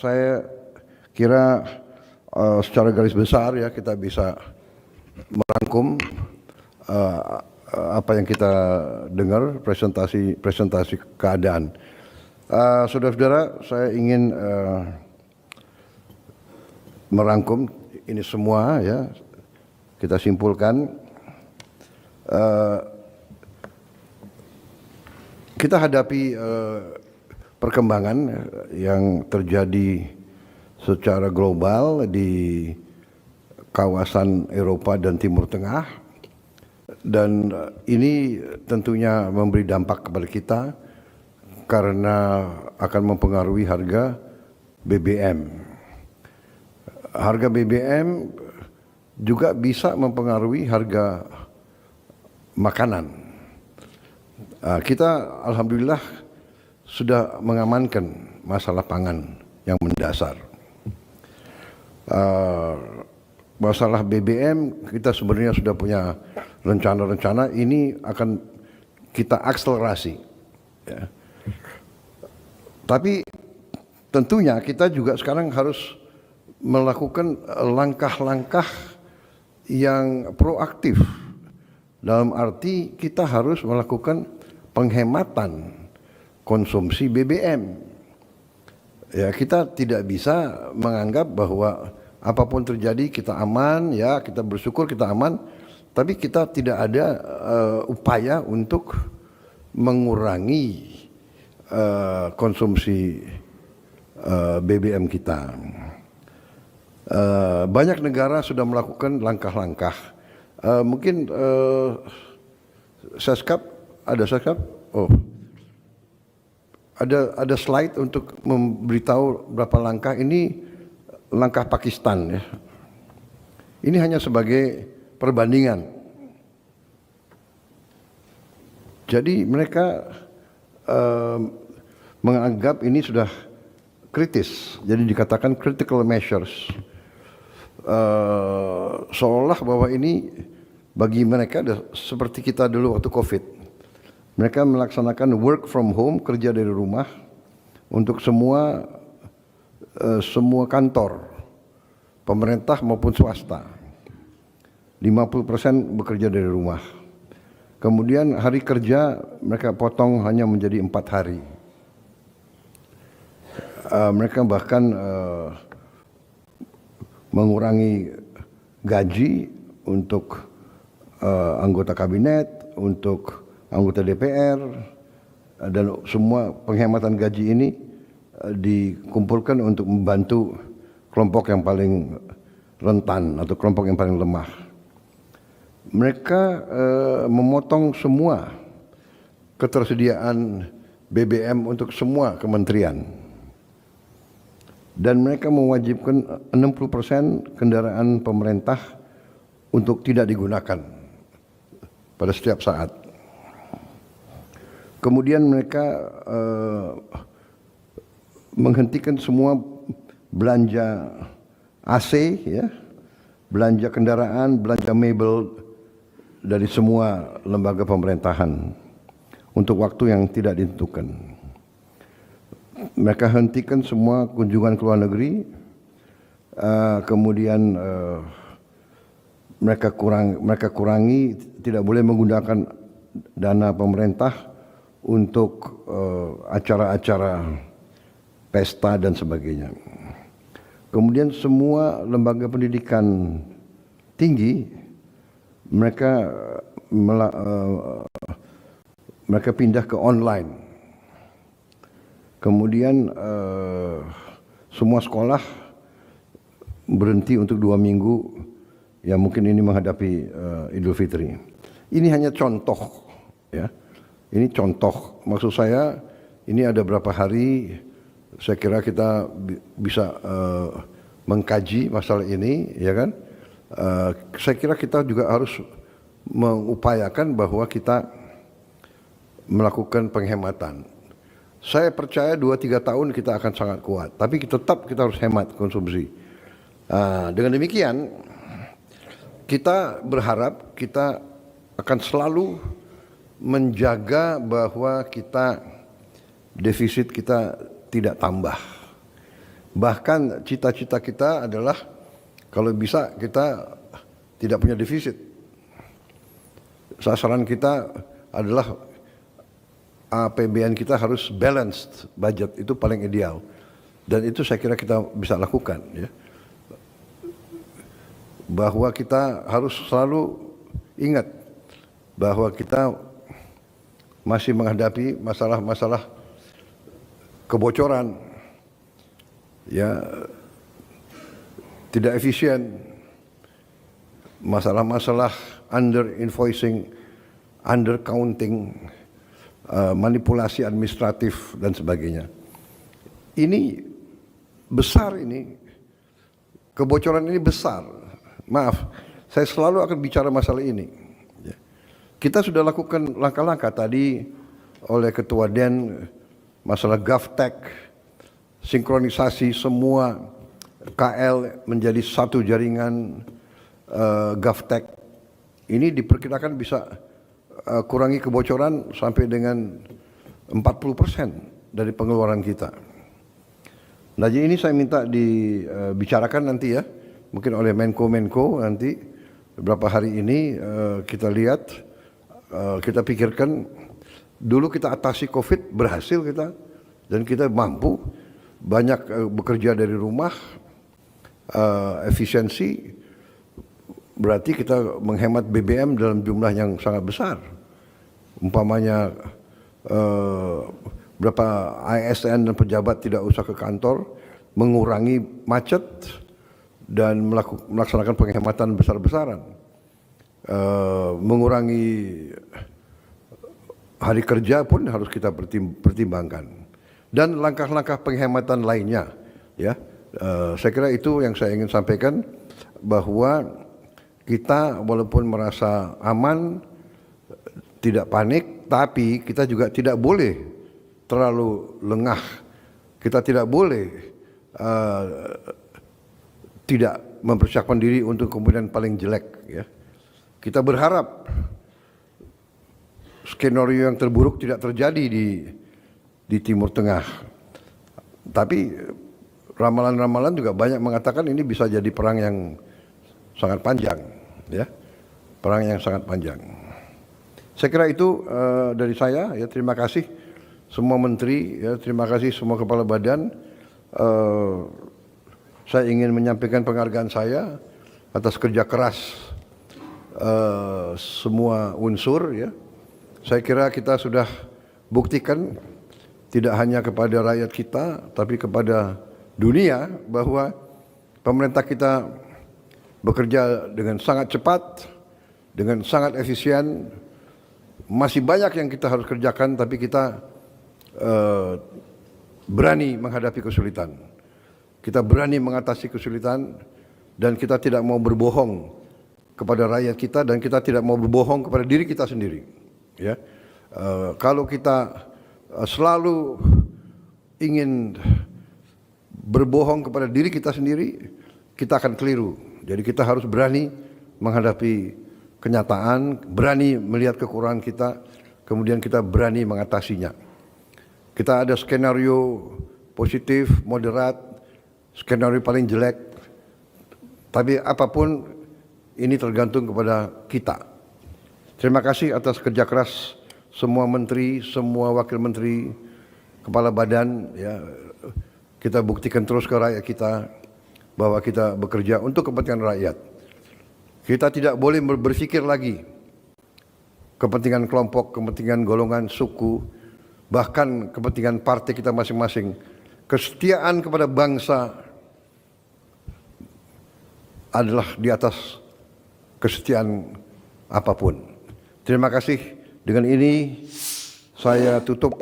saya kira secara garis besar ya kita bisa merangkum apa yang kita dengar presentasi keadaan. Saudara-saudara, saya ingin merangkum ini semua ya. Kita simpulkan kita hadapi perkembangan yang terjadi secara global di kawasan Eropa dan Timur Tengah, dan ini tentunya memberi dampak kepada kita karena akan mempengaruhi harga BBM. Harga BBM juga bisa mempengaruhi harga makanan. Kita alhamdulillah sudah mengamankan masalah pangan yang mendasar. Masalah BBM kita sebenarnya sudah punya rencana-rencana, ini akan kita akselerasi ya. Tapi tentunya kita juga sekarang harus melakukan langkah-langkah yang proaktif, dalam arti kita harus melakukan penghematan konsumsi BBM. Ya, kita tidak bisa menganggap bahwa apapun terjadi kita aman, ya kita bersyukur kita aman, tapi kita tidak ada upaya untuk mengurangi konsumsi BBM kita. Banyak negara sudah melakukan langkah-langkah. Mungkin Seskap, ada Seskap? Oh, ada slide untuk memberitahu berapa langkah. Ini langkah Pakistan ya. Ini hanya sebagai perbandingan. Jadi mereka menganggap ini sudah kritis. Jadi dikatakan critical measures. Seolah bahwa ini bagi mereka seperti kita dulu waktu COVID. Mereka melaksanakan work from home, kerja dari rumah untuk semua kantor, pemerintah maupun swasta. 50% bekerja dari rumah. Kemudian hari kerja mereka potong hanya menjadi 4 hari. Mereka bahkan mengurangi gaji untuk anggota kabinet, untuk anggota DPR, dan semua penghematan gaji ini dikumpulkan untuk membantu kelompok yang paling rentan atau kelompok yang paling lemah. Mereka memotong semua ketersediaan BBM untuk semua kementerian, dan mereka mewajibkan 60% kendaraan pemerintah untuk tidak digunakan pada setiap saat. Kemudian mereka menghentikan semua belanja AC ya, belanja kendaraan, belanja mebel dari semua lembaga pemerintahan untuk waktu yang tidak ditentukan. Mereka hentikan semua kunjungan ke luar negeri, kemudian mereka kurangi, tidak boleh menggunakan dana pemerintah untuk acara-acara pesta dan sebagainya. Kemudian semua lembaga pendidikan tinggi mereka pindah ke online. Kemudian semua sekolah berhenti untuk 2 minggu. Ya mungkin ini menghadapi Idul Fitri. Ini hanya contoh ya. Ini contoh. Maksud saya ini ada berapa hari. Saya kira kita bisa mengkaji masalah ini, ya kan? Saya kira kita juga harus mengupayakan bahwa kita melakukan penghematan. Saya percaya 2-3 tahun kita akan sangat kuat, tapi tetap kita harus hemat konsumsi. Dengan demikian, kita berharap kita akan selalu menjaga bahwa defisit kita tidak tambah. Bahkan cita-cita kita adalah kalau bisa kita tidak punya defisit. Sasaran kita adalah APBN kita harus balanced budget, itu paling ideal. Dan itu saya kira kita bisa lakukan, ya. Bahwa kita harus selalu ingat bahwa kita masih menghadapi masalah-masalah kebocoran, ya, tidak efisien, masalah-masalah under invoicing, under counting, manipulasi administratif dan sebagainya. Ini besar, ini kebocoran ini besar. Maaf, saya selalu akan bicara masalah ini. Kita sudah lakukan langkah-langkah tadi oleh Ketua Den, masalah GovTech, sinkronisasi semua KL menjadi satu jaringan GovTech. Ini diperkirakan bisa kurangi kebocoran sampai dengan 40% dari pengeluaran kita. Nah, jadi ini saya minta dibicarakan nanti, ya, mungkin oleh Menko nanti beberapa hari ini. Kita lihat, kita pikirkan dulu, kita atasi COVID, berhasil kita, dan kita mampu banyak bekerja dari rumah, efisiensi, berarti kita menghemat BBM dalam jumlah yang sangat besar. Umpamanya berapa ASN dan pejabat tidak usah ke kantor, mengurangi macet dan melaksanakan penghematan besar-besaran, mengurangi hari kerja pun harus kita pertimbangkan, dan langkah-langkah penghematan lainnya, ya. Saya kira itu yang saya ingin sampaikan, bahwa kita walaupun merasa aman, tidak panik, tapi kita juga tidak boleh terlalu lengah. Kita tidak boleh tidak mempersiapkan diri untuk kemudian paling jelek, ya. Kita berharap skenario yang terburuk tidak terjadi di Timur Tengah. Tapi ramalan-ramalan juga banyak mengatakan ini bisa jadi perang yang sangat panjang, ya. Perang yang sangat panjang. Saya kira itu dari saya, ya. Terima kasih semua menteri, ya, terima kasih semua kepala badan. Saya ingin menyampaikan penghargaan saya atas kerja keras semua unsur, ya. Saya kira kita sudah buktikan tidak hanya kepada rakyat kita, tapi kepada dunia, bahwa pemerintah kita bekerja dengan sangat cepat, dengan sangat efisien. Masih banyak yang kita harus kerjakan, tapi kita berani menghadapi kesulitan. Kita berani mengatasi kesulitan, dan kita tidak mau berbohong kepada rakyat kita, dan kita tidak mau berbohong kepada diri kita sendiri, ya. Kalau kita selalu ingin berbohong kepada diri kita sendiri, kita akan keliru. Jadi kita harus berani menghadapi kenyataan, berani melihat kekurangan kita, kemudian kita berani mengatasinya. Kita ada skenario positif, moderat, skenario paling jelek, tapi apapun ini tergantung kepada kita. Terima kasih atas kerja keras semua menteri, semua wakil menteri, kepala badan, ya. Kita buktikan terus ke rakyat kita bahwa kita bekerja untuk kepentingan rakyat. Kita tidak boleh berpikir lagi kepentingan kelompok, kepentingan golongan, suku, bahkan kepentingan partai kita masing-masing. Kesetiaan kepada bangsa adalah di atas kesetiaan apapun. Terima kasih. Dengan ini saya tutup